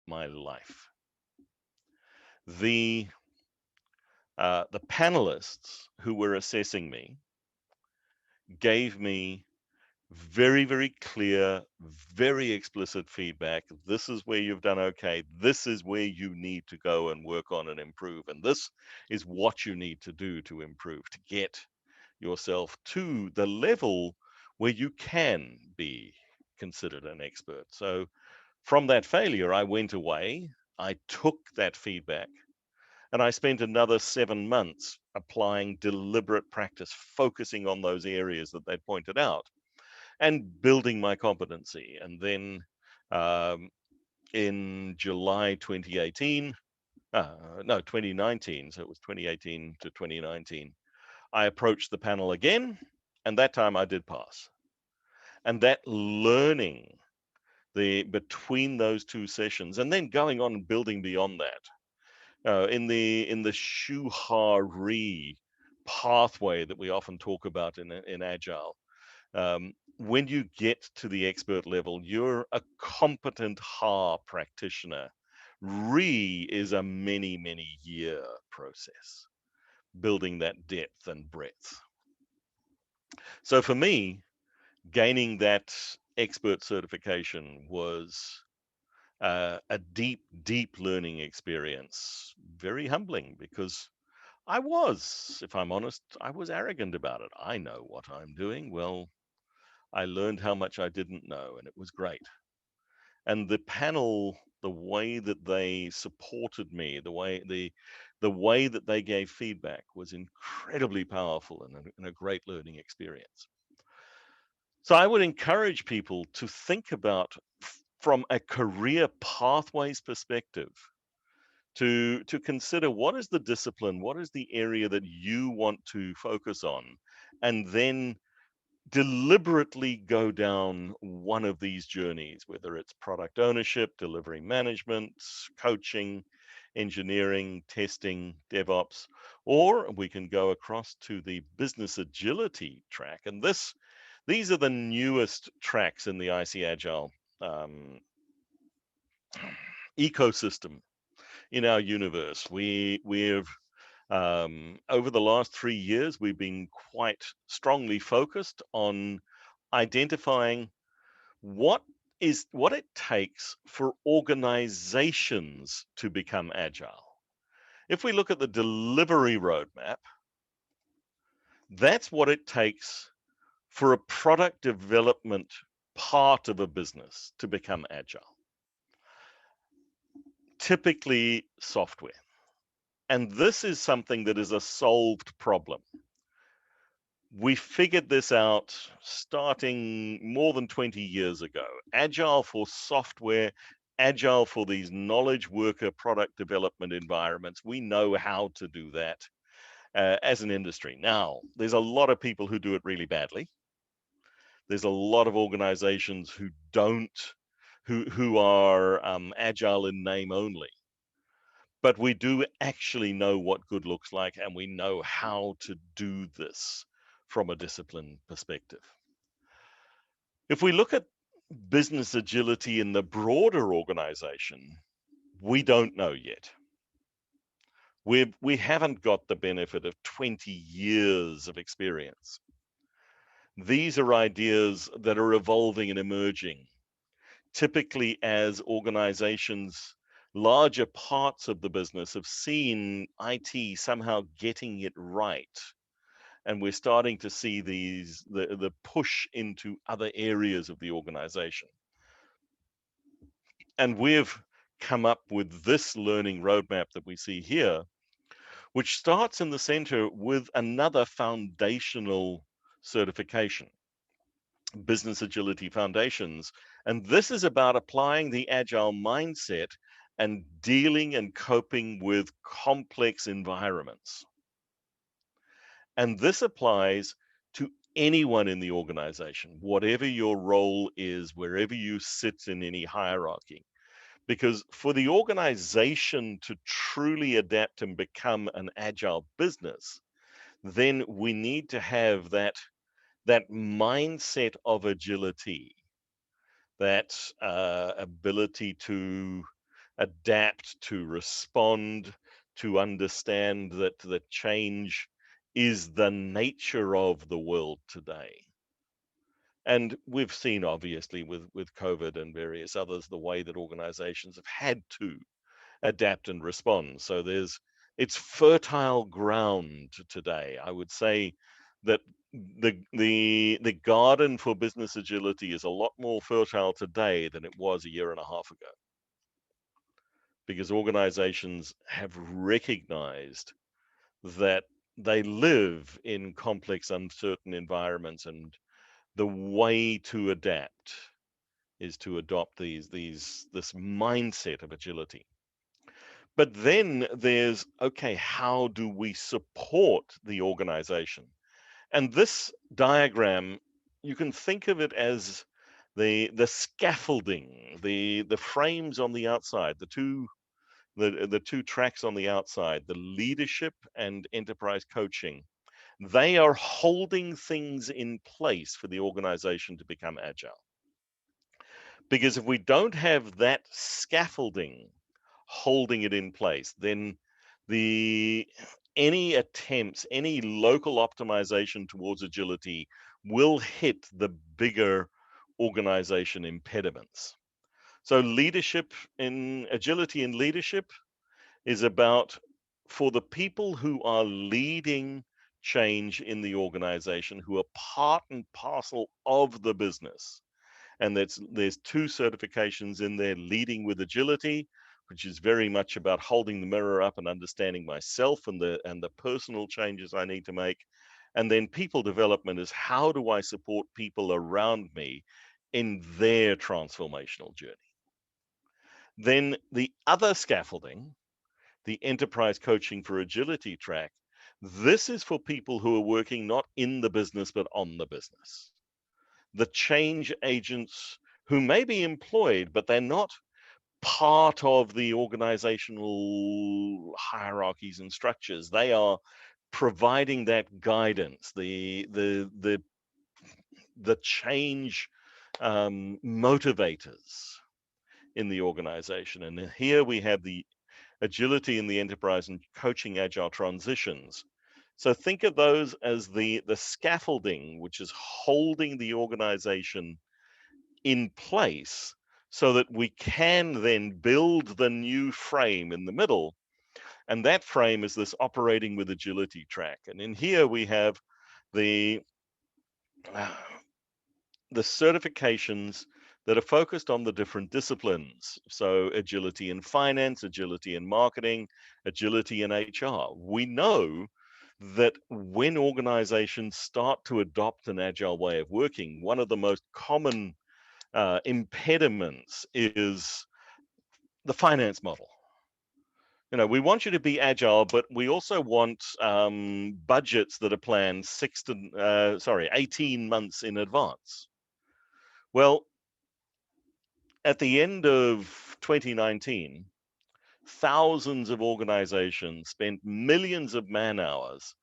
my life. The panelists who were assessing me gave me very, very clear, very explicit feedback. This is where you've done okay. This is where you need to go and work on and improve. And this is what you need to do to improve, to get yourself to the level where you can be considered an expert. So from that failure, I went away, I took that feedback, and I spent another 7 months applying deliberate practice, focusing on those areas that they pointed out and building my competency. And then um, in July 2018, no, 2019, so it was 2018 to 2019, I approached the panel again, and that time I did pass. And that learning between those two sessions, and then going on and building beyond that, in the Shuhari pathway that we often talk about in Agile. When you get to the expert level, you're a competent HA practitioner. Re is a many, many year process, building that depth and breadth. So for me, gaining that expert certification was a deep, deep learning experience. Very humbling because if I'm honest, I was arrogant about it. I know what I'm doing. Well, I learned how much I didn't know, and it was great. And the panel, the way that they supported me, the way that they gave feedback was incredibly powerful and a great learning experience. So I would encourage people to think about from a career pathways perspective to consider what is the discipline, what is the area that you want to focus on, and then deliberately go down one of these journeys, whether it's product ownership, delivery management, coaching, engineering, testing, DevOps, or we can go across to the business agility track. And these are the newest tracks in the IC Agile ecosystem in our universe. We've over the last 3 years, we've been quite strongly focused on identifying what it takes for organizations to become agile. If we look at the delivery roadmap, that's what it takes for a product development part of a business to become agile. Typically software. And this is something that is a solved problem. We figured this out starting more than 20 years ago. Agile for software, agile for these knowledge worker product development environments. We know how to do that as an industry. Now, there's a lot of people who do it really badly. There's a lot of organizations who don't, who are agile in name only. But we do actually know what good looks like, and we know how to do this from a discipline perspective. If we look at business agility in the broader organization, we don't know yet. We haven't got the benefit of 20 years of experience. These are ideas that are evolving and emerging, typically as organizations, larger parts of the business have seen IT somehow getting it right. And we're starting to see the push into other areas of the organization. And we've come up with this learning roadmap that we see here, which starts in the center with another foundational certification, Business Agility Foundations. And this is about applying the agile mindset and dealing and coping with complex environments. And this applies to anyone in the organization, whatever your role is, wherever you sit in any hierarchy. Because for the organization to truly adapt and become an agile business, then we need to have that mindset of agility, that ability to adapt, to respond, to understand that change is the nature of the world today. And we've seen, obviously, with COVID and various others, the way that organizations have had to adapt and respond. So it's fertile ground today. I would say that the garden for business agility is a lot more fertile today than it was a year and a half ago, because organizations have recognized that they live in complex, uncertain environments, and the way to adapt is to adopt this mindset of agility. But then there's, okay, how do we support the organization? And this diagram, you can think of it as the scaffolding, the frames on the outside, the two tracks on the outside, the leadership and enterprise coaching. They are holding things in place for the organization to become agile. Because if we don't have that scaffolding holding it in place, then any attempts, any local optimization towards agility will hit the bigger organization impediments. So agility in leadership is about, for the people who are leading change in the organization, who are part and parcel of the business. And there's two certifications in there: leading with agility, which is very much about holding the mirror up and understanding myself and the personal changes I need to make. And then people development is, how do I support people around me in their transformational journey? Then the other scaffolding, the enterprise coaching for agility track, this is for people who are working not in the business but on the business, the change agents who may be employed, but they're not part of the organizational hierarchies and structures. They are providing that guidance, the change motivators in the organization. And here we have the agility in the enterprise and coaching agile transitions. So think of those as the scaffolding, which is holding the organization in place so that we can then build the new frame in the middle. And that frame is this operating with agility track. And in here we have the certifications that are focused on the different disciplines. So agility in finance, agility in marketing, agility in HR. We know that when organizations start to adopt an agile way of working, one of the most common impediments is the finance model. We want you to be agile, but we also want budgets that are planned 18 months in advance. Well, at the end of 2019, thousands of organizations spent millions of man hours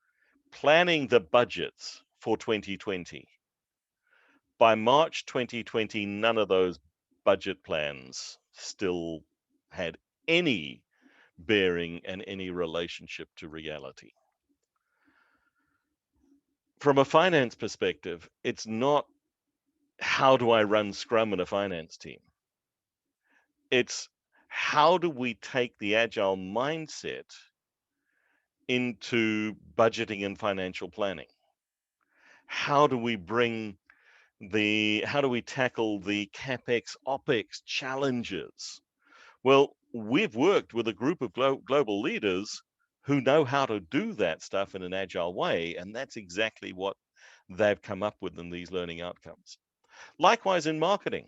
planning the budgets for 2020. By March 2020, none of those budget plans still had any bearing and any relationship to reality. From a finance perspective, it's not, how do I run Scrum in a finance team? It's, how do we take the agile mindset into budgeting and financial planning? How do we tackle the CapEx, OpEx challenges? Well, we've worked with a group of global leaders who know how to do that stuff in an agile way, and that's exactly what they've come up with in these learning outcomes. Likewise in marketing,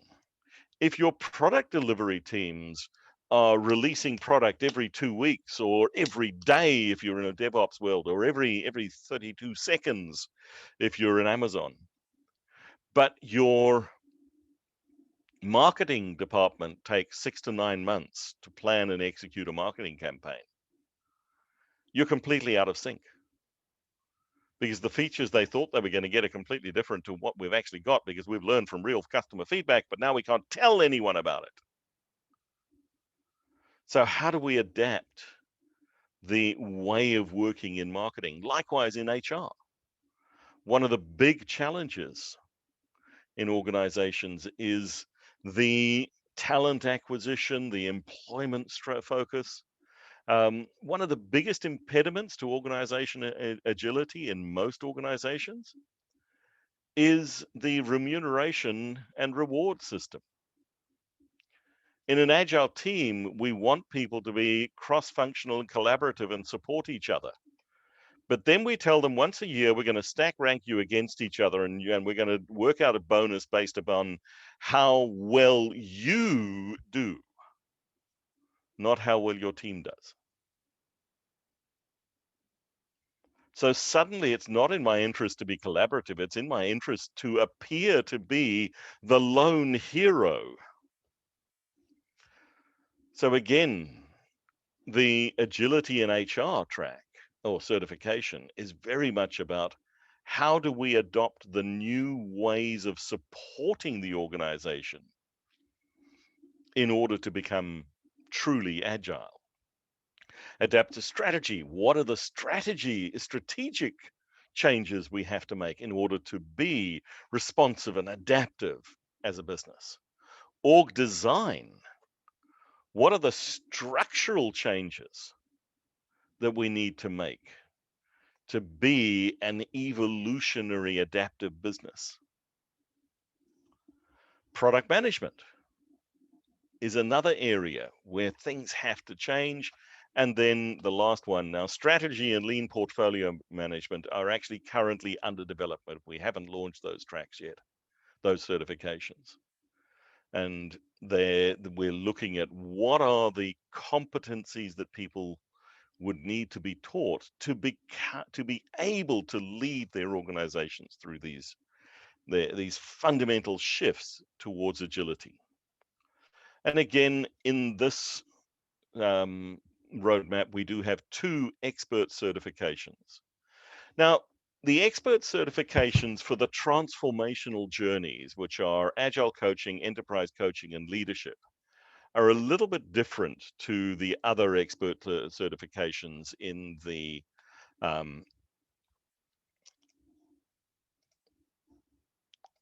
if your product delivery teams are releasing product every 2 weeks, or every day if you're in a DevOps world, or every 32 seconds if you're in Amazon, but your marketing department takes 6 to 9 months to plan and execute a marketing campaign, you're completely out of sync, because the features they thought they were going to get are completely different to what we've actually got, because we've learned from real customer feedback, but now we can't tell anyone about it. So how do we adapt the way of working in marketing? Likewise in HR. One of the big challenges in organizations is the talent acquisition, the employment focus. One of the biggest impediments to organization agility in most organizations is the remuneration and reward system. In an agile team, we want people to be cross-functional and collaborative and support each other. But then we tell them once a year, we're going to stack rank you against each other, and we're going to work out a bonus based upon how well you do, not how well your team does. So suddenly it's not in my interest to be collaborative. It's in my interest to appear to be the lone hero. So again, the agility in HR track or certification is very much about how do we adopt the new ways of supporting the organization in order to become truly agile. Adaptive strategy. What are the strategic changes we have to make in order to be responsive and adaptive as a business? Org design. What are the structural changes that we need to make to be an evolutionary adaptive business? Product management is another area where things have to change. And then the last one, now strategy and lean portfolio management are actually currently under development. We haven't launched those tracks yet, those certifications. And we're looking at what are the competencies that people would need to be taught to be able to lead their organizations through these fundamental shifts towards agility. And again, in this roadmap, we do have 2 expert certifications. Now, the expert certifications for the transformational journeys, which are agile coaching, enterprise coaching, and leadership, are a little bit different to the other expert certifications in the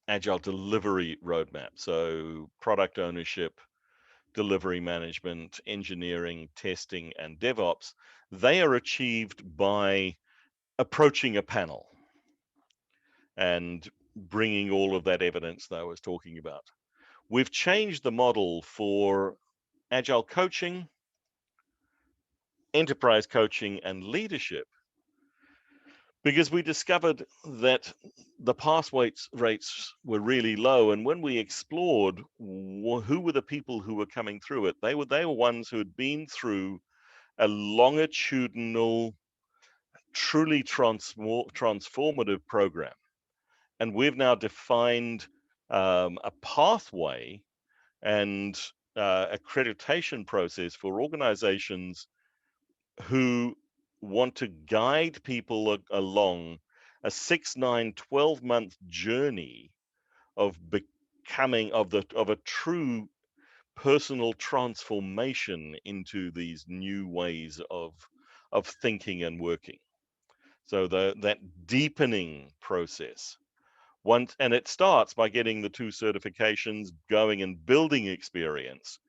agile delivery roadmap. So product ownership, delivery management, engineering, testing, and DevOps, they are achieved by approaching a panel and bringing all of that evidence that I was talking about. We've changed the model for agile coaching, enterprise coaching, and leadership because we discovered that the pass rates were really low. And when we explored who were the people who were coming through it, they were ones who had been through a longitudinal, truly transformative program. And we've now defined a pathway and accreditation process for organizations who want to guide people along a 6, 9, 12-month journey of becoming of a true personal transformation into these new ways of thinking and working. So that deepening process. And it starts by getting the 2 certifications going and building experience.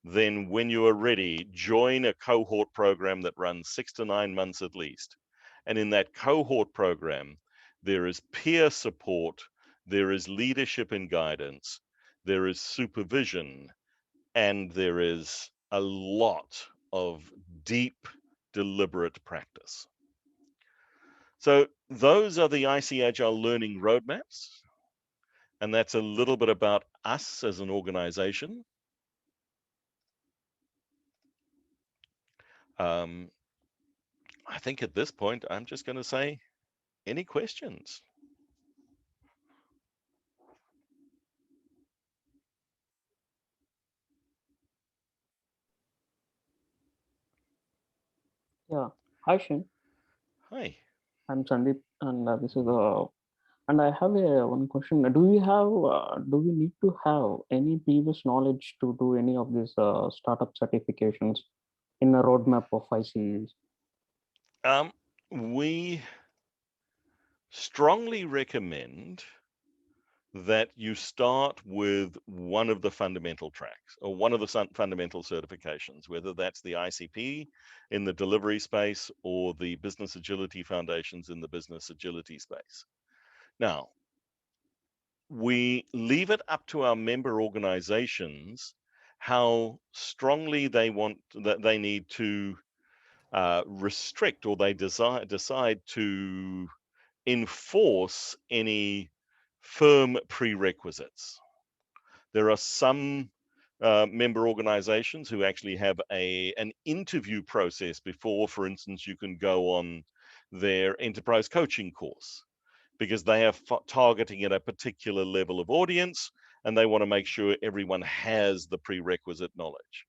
Then when you are ready, join a cohort program that runs 6 to 9 months at least. And in that cohort program, there is peer support, there is leadership and guidance, there is supervision, and there is a lot of deep, deliberate practice. So those are the IC Agile Learning roadmaps. And that's a little bit about us as an organization. I think at this point, I'm just going to say, any questions? Yeah. Hi, Shin. Hi. I'm Sandeep, and this is and I have one question. Do we need to have any previous knowledge to do any of these startup certifications? in a roadmap of ICs? We strongly recommend that you start with one of the fundamental tracks or one of the fundamental certifications, whether that's the ICP in the delivery space or the Business Agility Foundations in the business agility space. Now, we leave it up to our member organizations how strongly they want that they need to restrict or they decide to enforce any firm prerequisites. There are some member organizations who actually have an interview process before, for instance, you can go on their enterprise coaching course, because they are targeting at a particular level of audience and they want to make sure everyone has the prerequisite knowledge.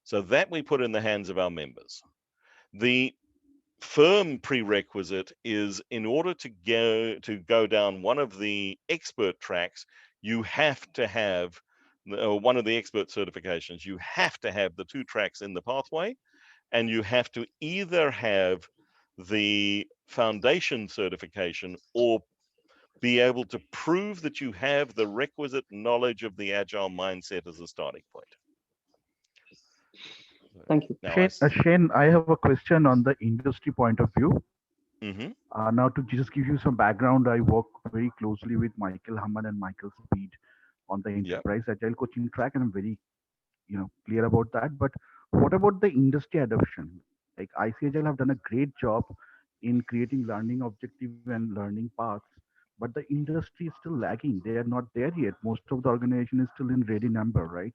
So that we put in the hands of our members. The firm prerequisite is, in order to go down one of the expert tracks, you have to have one of the expert certifications. You have to have the 2 tracks in the pathway, and you have to either have the foundation certification or be able to prove that you have the requisite knowledge of the agile mindset as a starting point. Thank you. Now, Shane, I have a question on the industry point of view. mm-hmm. Now, to just give you some background, I work very closely with Michael Hamman and Michael Speed on the enterprise agile coaching track, and I'm very, clear about that. But what about the industry adoption? Like IC Agile have done a great job in creating learning objective and learning paths, but the industry is still lagging. They are not there yet. Most of the organization is still in ready number, right?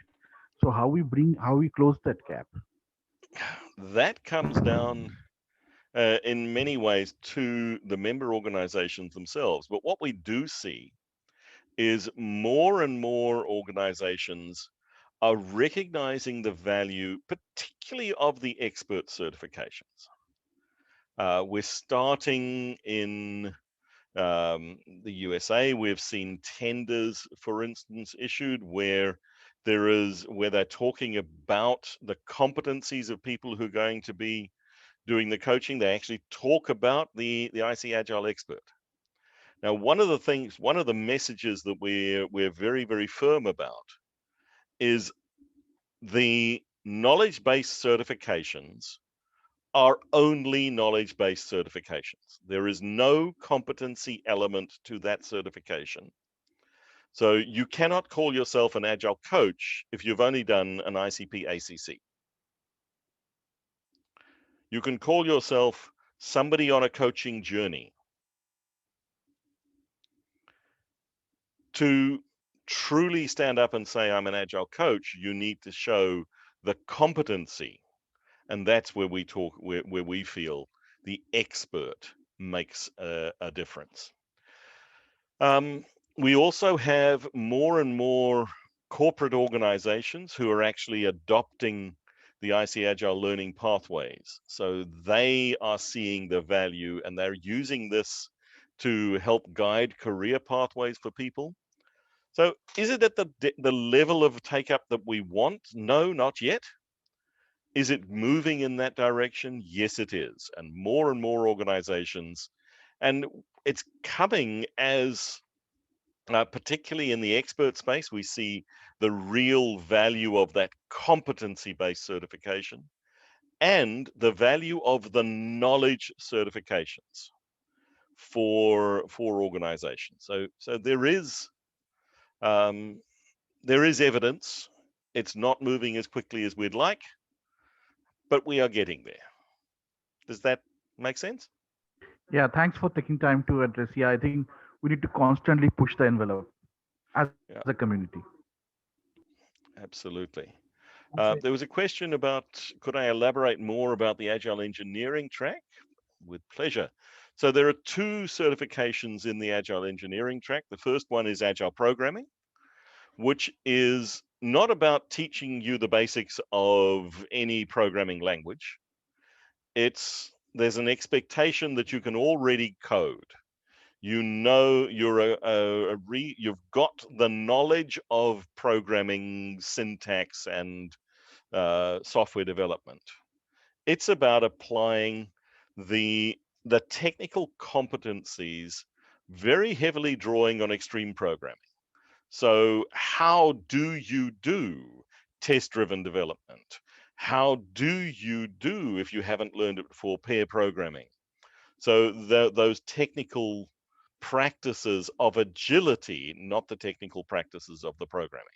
So how we close that gap? That comes down in many ways to the member organizations themselves. But what we do see is more and more organizations are recognizing the value, particularly of the expert certifications. We're starting in the USA. We've seen tenders, for instance, issued where they're talking about the competencies of people who are going to be doing the coaching. They actually talk about the IC Agile expert. Now, one of the messages that we're very, very firm about is the knowledge-based certifications are only knowledge-based certifications. There is no competency element to that certification. So you cannot call yourself an Agile coach if you've only done an ICP ACC. You can call yourself somebody on a coaching journey. To truly stand up and say, I'm an Agile coach, you need to show the competency. And that's where we feel the expert makes a difference. We also have more and more corporate organizations who are actually adopting the IC Agile learning pathways. So they are seeing the value and they're using this to help guide career pathways for people. So is it at the level of take up that we want? No, not yet. Is it moving in that direction? Yes, it is. And more organizations, and it's coming as, particularly in the expert space, we see the real value of that competency-based certification and the value of the knowledge certifications for organizations. So there is evidence. It's not moving as quickly as we'd like, but we are getting there. Does that make sense? Yeah, thanks for taking time to address. Yeah, I think we need to constantly push the envelope as a community. Absolutely. There was a question about, could I elaborate more about the Agile Engineering track? With pleasure. So there are 2 certifications in the Agile Engineering track. The first one is Agile Programming, which is not about teaching you the basics of any programming language. There's an expectation that you can already code. You know, you've got the knowledge of programming syntax and software development. It's about applying the technical competencies, very heavily drawing on extreme programming. So how do you do test-driven development? How do you do, if you haven't learned it before, pair programming? So those technical practices of agility, not the technical practices of the programming,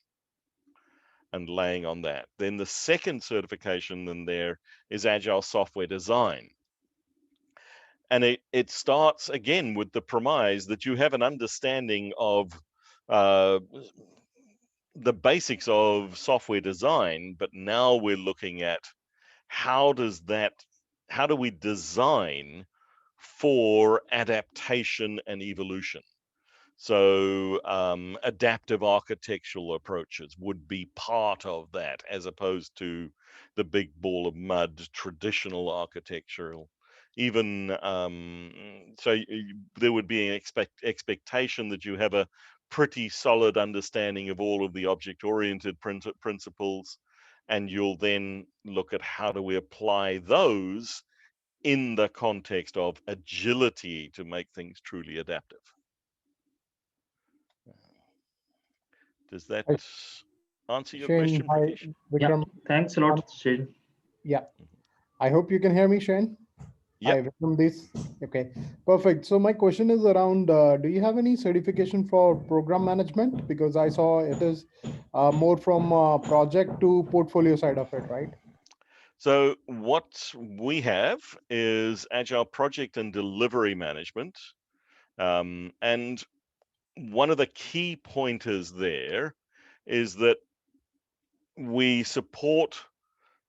and laying on that. Then the second certification in there is Agile Software Design. And it starts again with the premise that you have an understanding of the basics of software design, but now we're looking at how do we design for adaptation and evolution? So adaptive architectural approaches would be part of that, as opposed to the big ball of mud traditional architectural. Even there would be an expectation that you have a pretty solid understanding of all of the object-oriented principles, and you'll then look at how do we apply those in the context of agility to make things truly adaptive. Does that answer your question, Prakash? Vikram. Yeah, thanks a lot, Shane. Yeah, I hope you can hear me, Shane. Yeah. Hi, Vikram this. Okay, perfect. So my question is around, do you have any certification for program management? Because I saw it is more from project to portfolio side of it, right? So what we have is Agile Project and Delivery Management. And one of the key pointers there is that we support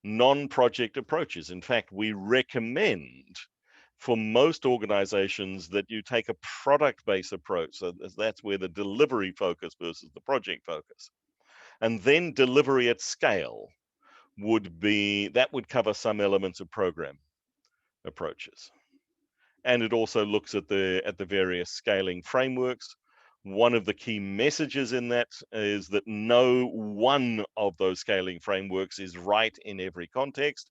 non-project approaches. In fact, we recommend for most organizations that you take a product-based approach. So that's where the delivery focus versus the project focus. And then delivery at scale would cover some elements of program approaches. And it also looks at the various scaling frameworks. One of the key messages in that is that no one of those scaling frameworks is right in every context.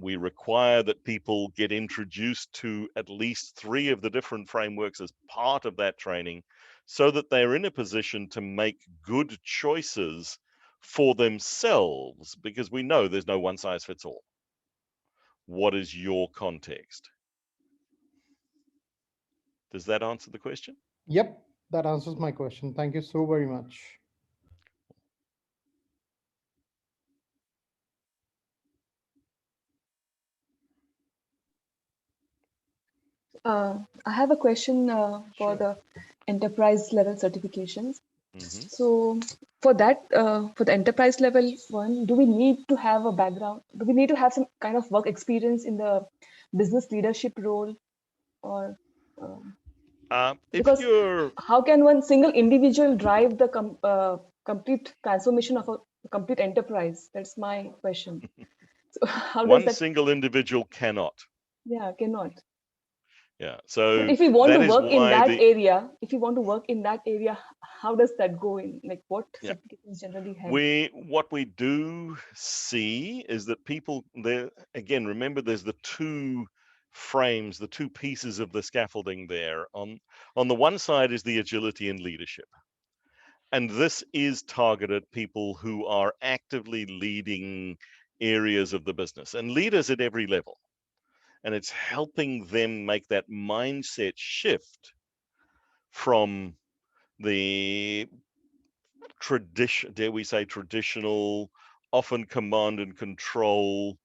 We require that people get introduced to at least 3 of the different frameworks as part of that training, so that they're in a position to make good choices for themselves, because we know there's no one size fits all. What is your context? Does that answer the question? Yep, that answers my question. Thank you so very much. I have a question for the enterprise level certifications. So for that, for the enterprise level one, do we need to have a background? Do we need to have some kind of work experience in the business leadership role? Or because how can one single individual drive the complete transformation of a complete enterprise? That's my question. So how does one single individual cannot. Yeah, cannot. Yeah. So but if we want to work in that area, how does that go in? Like what certifications generally have? What we do see is that people there, again, remember there's the 2 frames, the 2 pieces of the scaffolding there. On the one side is the agility and leadership. And this is targeted people who are actively leading areas of the business and leaders at every level. And it's helping them make that mindset shift from the traditional, often command and control,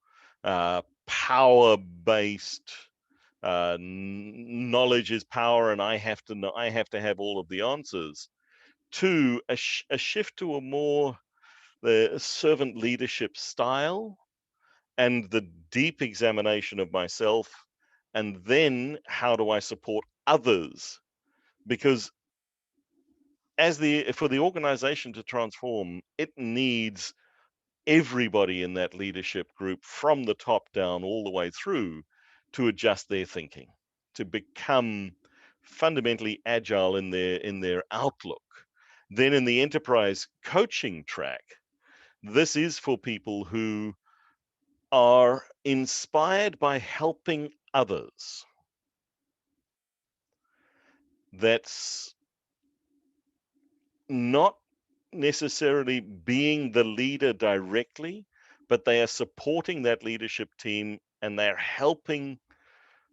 power-based, knowledge is power, and I have to have all of the answers, to a shift to a more the servant leadership style, and the deep examination of myself, and then how do I support others? Because for the organization to transform, it needs everybody in that leadership group from the top down all the way through to adjust their thinking, to become fundamentally agile in their outlook. Then in the enterprise coaching track, this is for people who are inspired by helping others. That's not necessarily being the leader directly, but they are supporting that leadership team and they're helping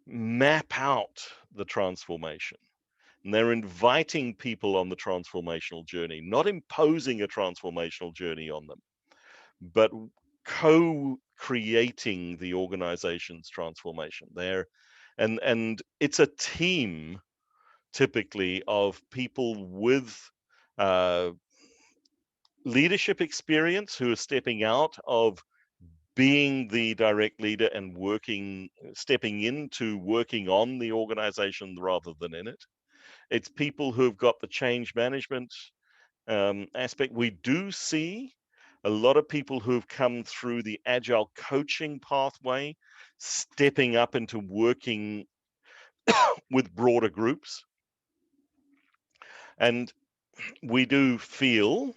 map out the transformation. And they're inviting people on the transformational journey, not imposing a transformational journey on them, but co-creating the organization's transformation there. And it's a team typically of people with leadership experience who are stepping out of being the direct leader and stepping into working on the organization rather than in it. It's people who've got the change management aspect. We do see a lot of people who've come through the agile coaching pathway, stepping up into working with broader groups. And we do feel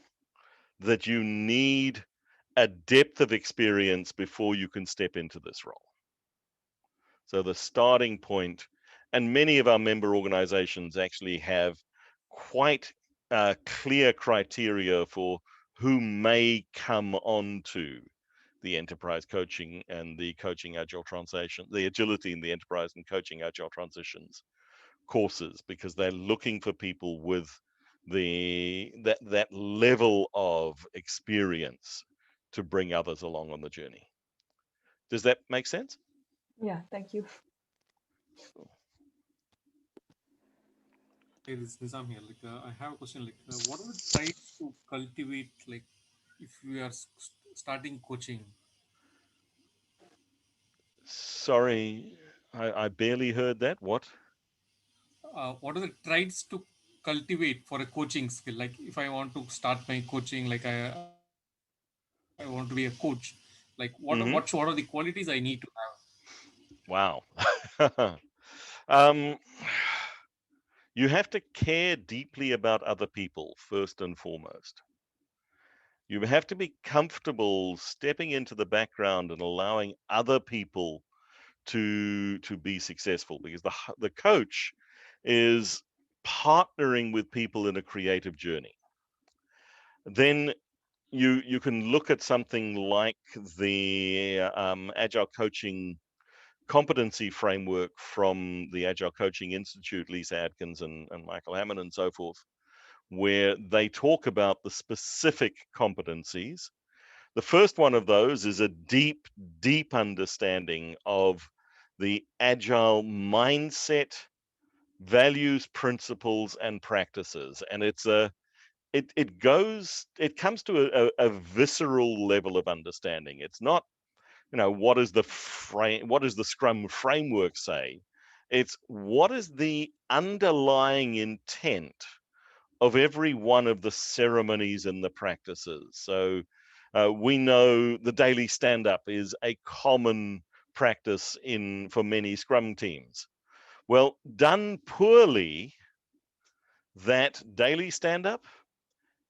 that you need a depth of experience before you can step into this role. So the starting point, and many of our member organizations actually have quite clear criteria for who may come onto the enterprise coaching and the coaching agile transition, the agility in the enterprise and coaching agile transitions courses, because they're looking for people with that level of experience to bring others along on the journey. Does that make sense? Yeah, thank you. Hey, this is Nizam here. I have a question. What are the traits to cultivate? If we are starting coaching. Sorry, I barely heard that. What? What are the traits to cultivate for a coaching skill? Like, if I want to start my coaching, I want to be a coach. What are the qualities I need to have? Wow. You have to care deeply about other people first and foremost. You have to be comfortable stepping into the background and allowing other people to be successful, because the coach is partnering with people in a creative journey. Then you can look at something like the Agile Coaching competency framework from the Agile Coaching Institute, Lisa Adkins and Michael Hammond and so forth, where they talk about the specific competencies. The first one of those is a deep, deep understanding of the Agile mindset, values, principles, and practices. And it comes to a visceral level of understanding. It's not, what does the Scrum framework say? It's what is the underlying intent of every one of the ceremonies and the practices. So we know the daily stand-up is a common practice for many Scrum teams. Well, done poorly, that daily stand-up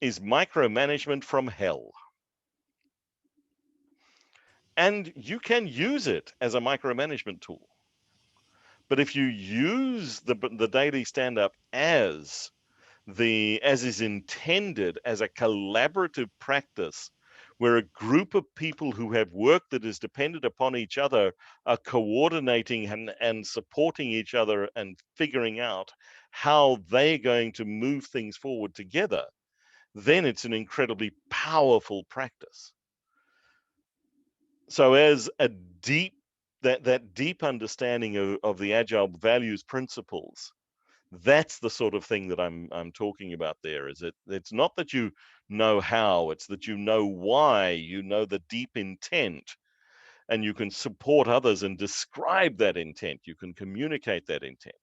is micromanagement from hell. And you can use it as a micromanagement tool. But if you use the daily stand-up as is intended as a collaborative practice, where a group of people who have work that is dependent upon each other are coordinating and supporting each other and figuring out how they're going to move things forward together, then it's an incredibly powerful practice. So as a deep, that deep understanding of the Agile values principles, that's the sort of thing that I'm talking about there. It's not that you know how, it's that you know why, you know the deep intent, and you can support others and describe that intent, you can communicate that intent.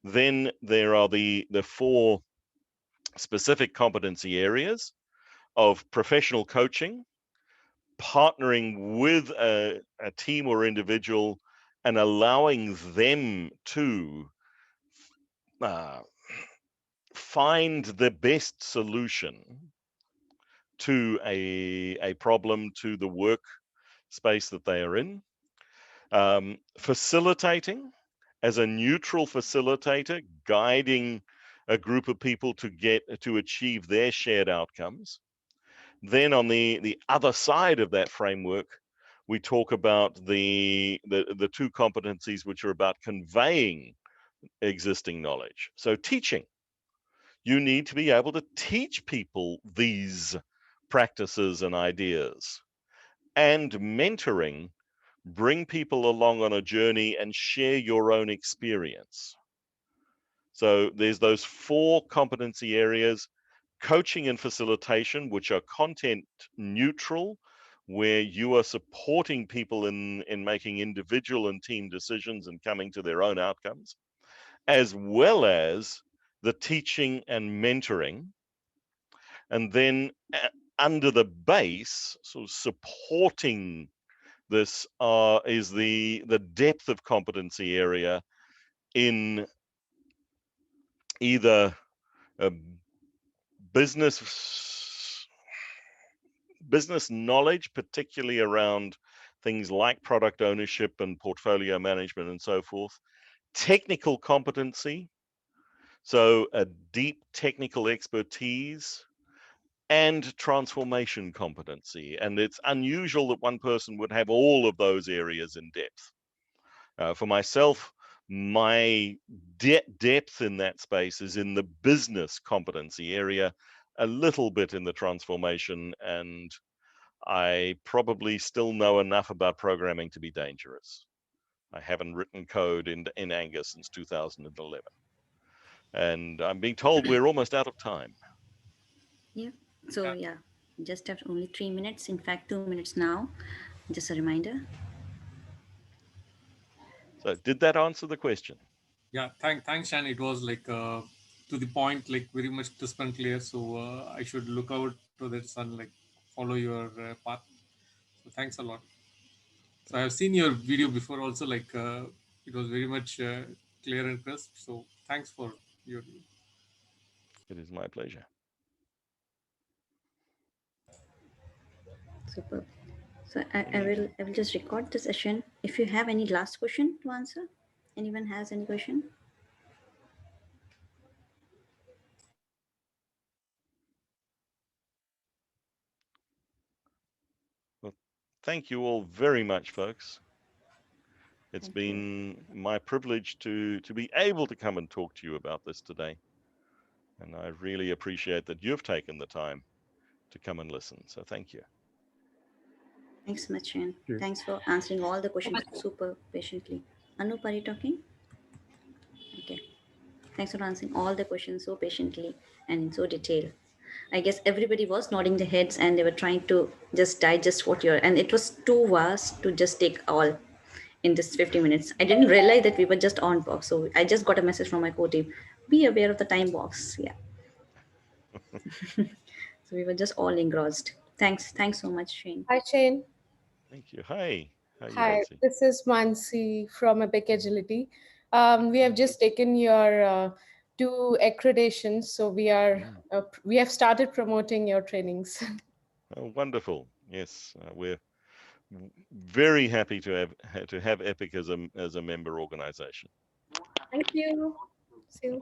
Then there are the 4 specific competency areas of professional coaching, partnering with a team or individual and allowing them to find the best solution to a problem, to the work space that they are in. Facilitating as a neutral facilitator, guiding a group of people to achieve their shared outcomes. Then on the other side of that framework, we talk about the two competencies which are about conveying existing knowledge. So teaching. You need to be able to teach people these practices and ideas. And mentoring, bring people along on a journey and share your own experience. So there's those 4 competency areas: coaching and facilitation, which are content neutral, where you are supporting people in making individual and team decisions and coming to their own outcomes, as well as the teaching and mentoring. And then under the base, sort of supporting this is the depth of competency area in either business knowledge, particularly around things like product ownership and portfolio management and so forth, technical competency, so a deep technical expertise, and transformation competency. And it's unusual that one person would have all of those areas in depth. For myself, my depth in that space is in the business competency area, a little bit in the transformation, and I probably still know enough about programming to be dangerous. I haven't written code in Angus since 2011. And I'm being told we're almost out of time. Yeah. So yeah, just have only 3 minutes. In fact, 2 minutes now. Just a reminder. So did that answer the question? Yeah, thanks, Shan. It was like to the point, like very much crisp and clear. So I should look out to that and like follow your path. So thanks a lot. So I've seen your video before also, like it was very much clear and crisp. So thanks for your. It is my pleasure. Super. So I will just record the session. If you have any last question to answer, anyone has any question? Well, thank you all very much, folks. It's been my privilege to be able to come and talk to you about this today. And I really appreciate that you've taken the time to come and listen. So thank you. Thanks so much, Shane. Thanks for answering all the questions super patiently. Anup, are you talking? Okay. Thanks for answering all the questions so patiently and in so detail. I guess everybody was nodding their heads and they were trying to just digest what you're, and it was too vast to just take all in this 50 minutes. I didn't realize that we were just on box. So I just got a message from my co-team. Be aware of the time box. Yeah. So we were just all engrossed. Thanks so much, Shane. Hi, Shane. Thank you. Hi. Hi, this is Mansi from Epic Agility. We have just taken your 2 accreditations, so we have started promoting your trainings. Oh, wonderful. Yes, we're very happy to have Epic as a member organization. Thank you. See you.